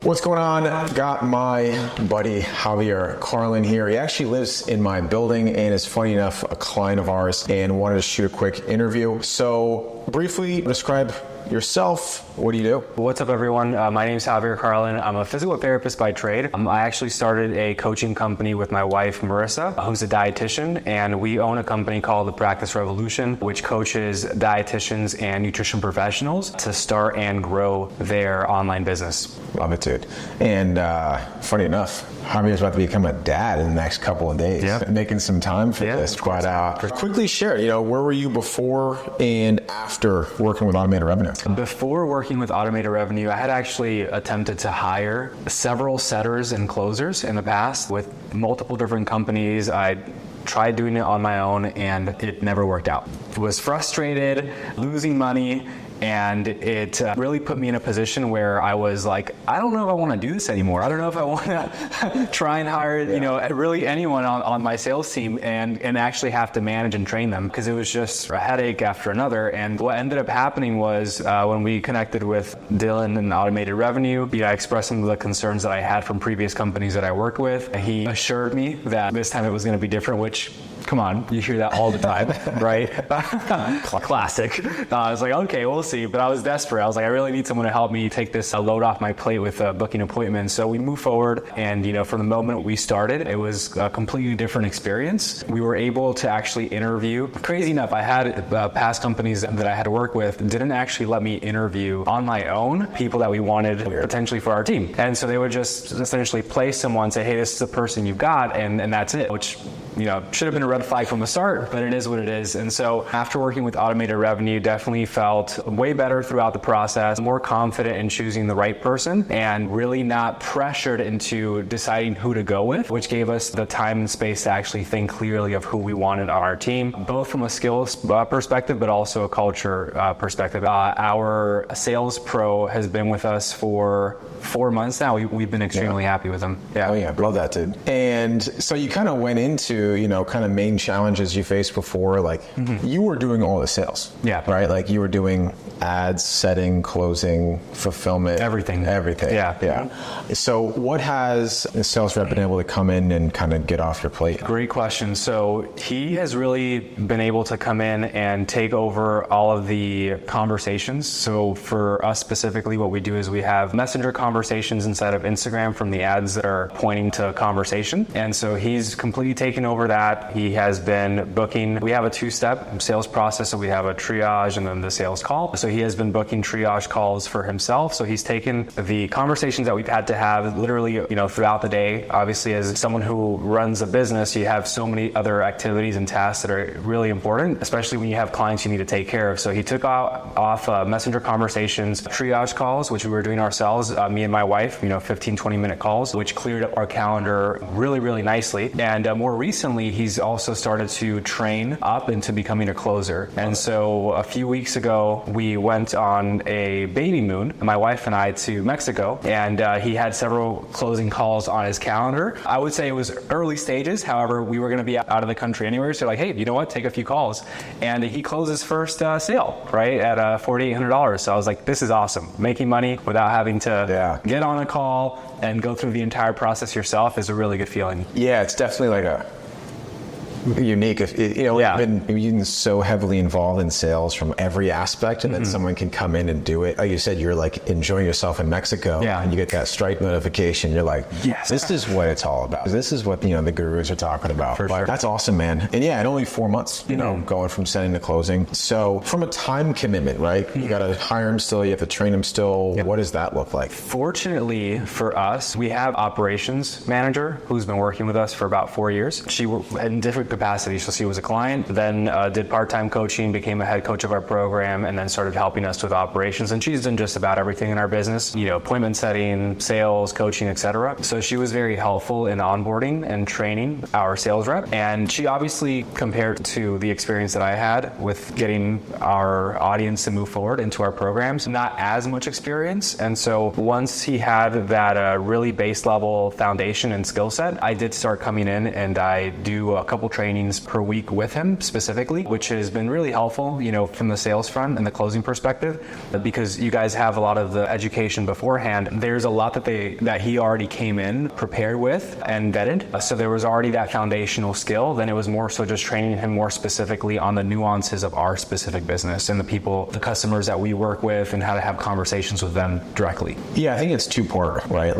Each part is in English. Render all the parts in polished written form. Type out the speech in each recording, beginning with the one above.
What's going on? Got my buddy Javier Carlin here. He actually lives in my building and is, funny enough, a client of ours, and wanted to shoot a quick interview. So briefly describe yourself. What do you do? What's up, everyone? My name is Javier Carlin. I'm a physical therapist by trade. I actually started a coaching company with my wife, Marissa, who's a dietitian, and we own a company called The Practice Revolution, which coaches dietitians and nutrition professionals to start and grow their online business. Love it, dude. And funny enough, Javier's about to become a dad in the next couple of days. Yeah. Making some time for this. But quickly share, where were you before and after working with automated revenue? Before working with automated revenue, I had actually attempted to hire several setters and closers in the past with multiple different companies. I tried doing it on my own and it never worked out. I was frustrated, losing money, and it really put me in a position where I was like, I don't know if I want to do this anymore. I don't know if I want to try and hire, really anyone on my sales team and actually have to manage and train them, because it was just a headache after another. And what ended up happening was when we connected with Dylan in automated revenue, I expressed some of the concerns that I had from previous companies that I worked with. He assured me that this time it was going to be different, which, come on, you hear that all the time, right? Classic. I was like, okay, we'll see. But I was desperate. I was like, I really need someone to help me take this load off my plate with booking appointments. So we moved forward, and from the moment we started, it was a completely different experience. We were able to actually interview. Crazy enough, I had past companies that I had to work with didn't actually let me interview on my own people that we wanted potentially for our team. And so they would just essentially place someone, say, hey, this is the person you've got, and that's it, which should have been a red flag from the start, but it is what it is. And so after working with automated revenue, definitely felt way better throughout the process, more confident in choosing the right person, and really not pressured into deciding who to go with, which gave us the time and space to actually think clearly of who we wanted on our team, both from a skills perspective, but also a culture perspective. Our sales pro has been with us for 4 months now. We've been extremely happy with him. Yeah. Oh yeah, love that, dude. And so you kind of went into, kind of main challenges you faced before, like you were doing all the sales. Yeah. Right? Like you were doing ads, setting, closing, fulfillment. Everything. Yeah. Yeah. So what has a sales rep been able to come in and kind of get off your plate? Great question. So he has really been able to come in and take over all of the conversations. So for us specifically, what we do is we have messenger conversations inside of Instagram from the ads that are pointing to conversation. And so he's completely taken over that. He has been booking. We have a two-step sales process. So we have a triage and then the sales call. So he has been booking triage calls for himself. So he's taken the conversations that we've had to have literally, throughout the day. Obviously, as someone who runs a business, you have so many other activities and tasks that are really important, especially when you have clients you need to take care of. So he took off messenger conversations, triage calls, which we were doing ourselves, me and my wife, 15, 20-minute calls, which cleared up our calendar really, really nicely. And more recently, he's also started to train up into becoming a closer. And so a few weeks ago, we went on a baby moon, my wife and I, to Mexico, and he had several closing calls on his calendar. I would say it was early stages. However, we were going to be out of the country anyway, so like, hey, you know what? Take a few calls. And he closed his first sale, right, at $4,800. So I was like, this is awesome. Making money without having to get on a call and go through the entire process yourself is a really good feeling. Yeah, it's definitely like a unique. We've been so heavily involved in sales from every aspect, and then someone can come in and do it. Like you said, you're like enjoying yourself in Mexico, and you get that Stripe notification. You're like, yes, this is what it's all about. This is what the gurus are talking about. For sure. That's awesome, man. And yeah, in only 4 months, going from sending to closing. So from a time commitment, right? You got to hire him still. You have to train him still. What does that look like? Fortunately for us, we have operations manager who's been working with us for about 4 years. She in different capacity. So she was a client, then did part-time coaching, became a head coach of our program, and then started helping us with operations. And she's done just about everything in our business, appointment setting, sales, coaching, etc. So she was very helpful in onboarding and training our sales rep. And she obviously, compared to the experience that I had with getting our audience to move forward into our programs, not as much experience. And so once he had that really base level foundation and skill set, I did start coming in and I do a couple trainings trainings per week with him specifically, which has been really helpful, from the sales front and the closing perspective, because you guys have a lot of the education beforehand. There's a lot that he already came in prepared with and vetted. So there was already that foundational skill. Then it was more so just training him more specifically on the nuances of our specific business and the customers that we work with, and how to have conversations with them directly. Yeah, I think it's two-part, right?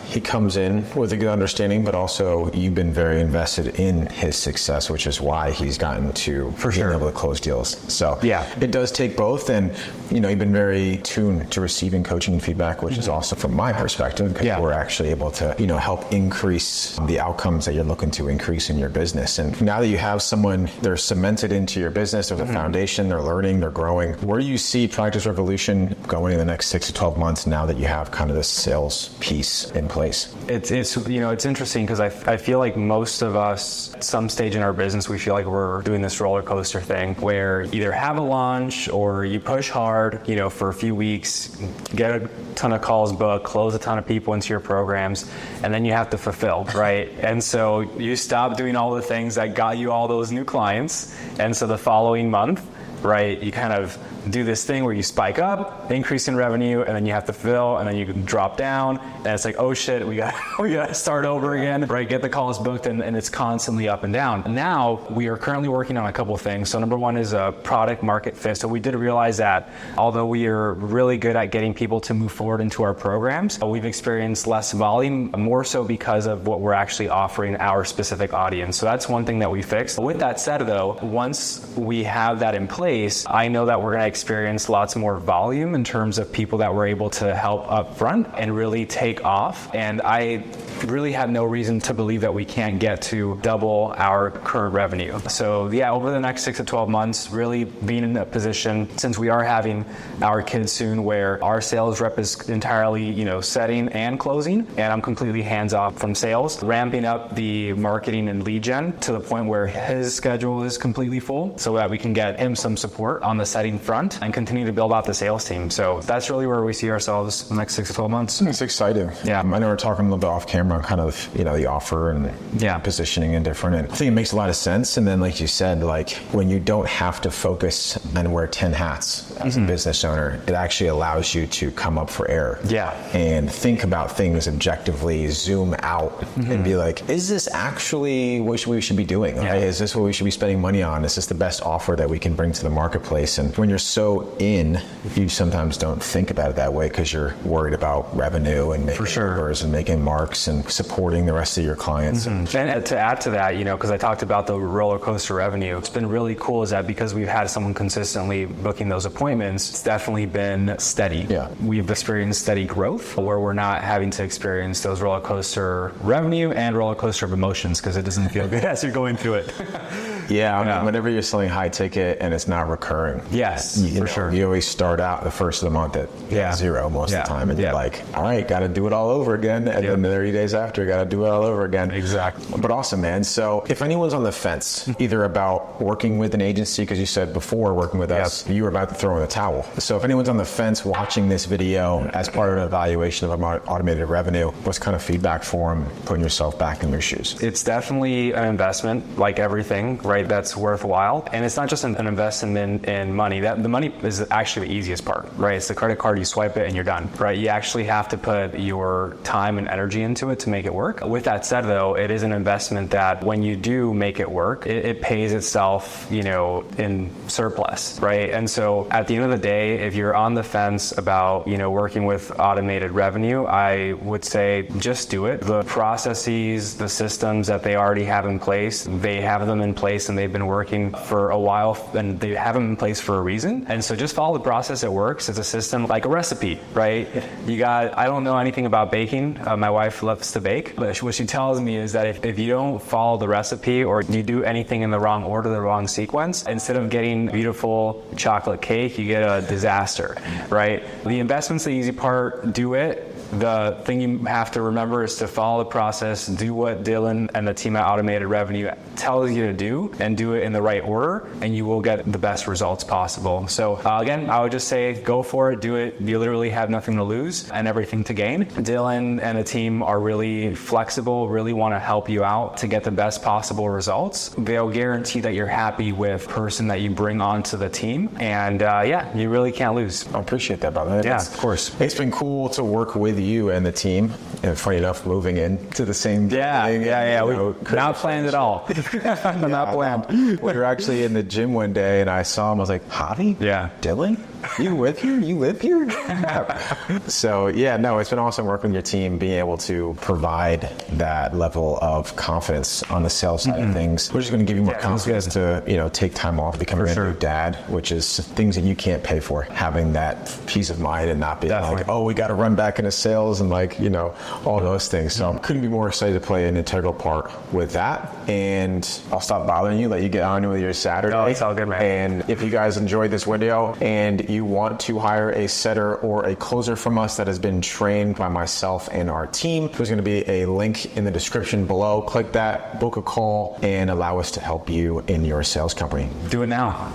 He comes in with a good understanding, but also you've been very invested in his success, which is why he's gotten to being able to close deals. So it does take both, and you've been very tuned to receiving coaching and feedback, which is also from my perspective, because we're actually able to help increase the outcomes that you're looking to increase in your business. And now that you have someone, they're cemented into your business, there's a foundation, they're learning, they're growing. Where do you see Practice Revolution going in the next 6 to 12 months now that you have kind of this sales piece in place? It's interesting because I feel like most of us at some stage in our business, we feel like we're doing this roller coaster thing where you either have a launch or you push hard, for a few weeks, get a ton of calls booked, close a ton of people into your programs, and then you have to fulfill, right? And so you stop doing all the things that got you all those new clients, and so the following month, right, you kind of do this thing where you spike up, increase in revenue, and then you have to fill, and then you drop down, and it's like, oh shit, we got to start over again, right? Get the calls booked, and it's constantly up and down. Now we are currently working on a couple of things. So number one is a product market fit. So we did realize that although we are really good at getting people to move forward into our programs, we've experienced less volume, more so because of what we're actually offering our specific audience. So that's one thing that we fixed. With that said though, once we have that in place, I know that we're going to experience lots more volume in terms of people that we're able to help up front and really take off. And I really have no reason to believe that we can't get to double our current revenue. So over the next 6 to 12 months, really being in a position, since we are having our kids soon, where our sales rep is entirely, setting and closing, and I'm completely hands off from sales, ramping up the marketing and lead gen to the point where his schedule is completely full so that we can get him some support on the setting front and continue to build out the sales team. So that's really where we see ourselves in the next 6 to 12 months. It's exciting. Yeah. I know we're talking a little bit off camera on kind of, the offer and positioning and different. And I think it makes a lot of sense. And then like you said, when you don't have to focus and wear 10 hats as a business owner, it actually allows you to come up for air. Yeah. And think about things objectively, zoom out and be like, is this actually what we should be doing? Right? Is this what we should be spending money on? Is this the best offer that we can bring to the marketplace? And when you're so in, you sometimes don't think about it that way because you're worried about revenue and making numbers and making marks and supporting the rest of your clients. And to add to that, because I talked about the roller coaster revenue, it's been really cool is that because we've had someone consistently booking those appointments, it's definitely been steady. Yeah. We've experienced steady growth where we're not having to experience those roller coaster revenue and roller coaster of emotions because it doesn't feel good as you're going through it. Whenever you're selling high ticket and it's not recurring. Yes, for sure. You always start out the first of the month at zero most of the time. And you're like, all right, got to do it all over again. And then 30 days after, got to do it all over again. Exactly. But awesome, man. So if anyone's on the fence, either about working with an agency, because you said before working with us, you were about to throw in the towel. So if anyone's on the fence watching this video as part of an evaluation of automated revenue, what's kind of feedback for them, putting yourself back in their shoes? It's definitely an investment, like everything, right? That's worthwhile. And it's not just an investment in money. The money is actually the easiest part, right? It's the credit card, you swipe it and you're done, right? You actually have to put your time and energy into it to make it work. With that said though, it is an investment that when you do make it work, it pays itself, in surplus, right? And so at the end of the day, if you're on the fence about, working with automated revenue, I would say just do it. The processes, the systems that they already have in place, they have them in place and they've been working for a while and they have them in place for a reason. And so just follow the process. It works. It's a system like a recipe, right? I don't know anything about baking. My wife loves to bake, but what she tells me is that if you don't follow the recipe or you do anything in the wrong order, the wrong sequence, instead of getting beautiful chocolate cake, you get a disaster, right? The investment's the easy part. Do it. The thing you have to remember is to follow the process, do what Dylan and the team at Automated Revenue tells you to do, and do it in the right order, and you will get the best results possible. So again, I would just say go for it, do it. You literally have nothing to lose and everything to gain. Dylan and the team are really flexible, really want to help you out to get the best possible results. They'll guarantee that you're happy with the person that you bring onto the team, and yeah, you really can't lose. I appreciate that, brother. Yeah, of course. It's been cool to work with you and the team, and funny enough, moving into the same thing. Yeah. We not planned at all. Not planned. We were actually in the gym one day, and I saw him. I was like, Javi? Yeah. Dylan? You live here? You live here? So yeah, no, it's been awesome working with your team, being able to provide that level of confidence on the sales side of things. We're just going to give you more confidence to, take time off, becoming a new dad, which is things that you can't pay for. Having that peace of mind and not being like, oh, we got to run back into sales and all those things. So I couldn't be more excited to play an integral part with that. And I'll stop bothering you, let you get on with your Saturday. No, it's all good, man. And if you guys enjoyed this video and you want to hire a setter or a closer from us that has been trained by myself and our team, there's going to be a link in the description below. Click that, book a call, and allow us to help you in your sales company. Do it now.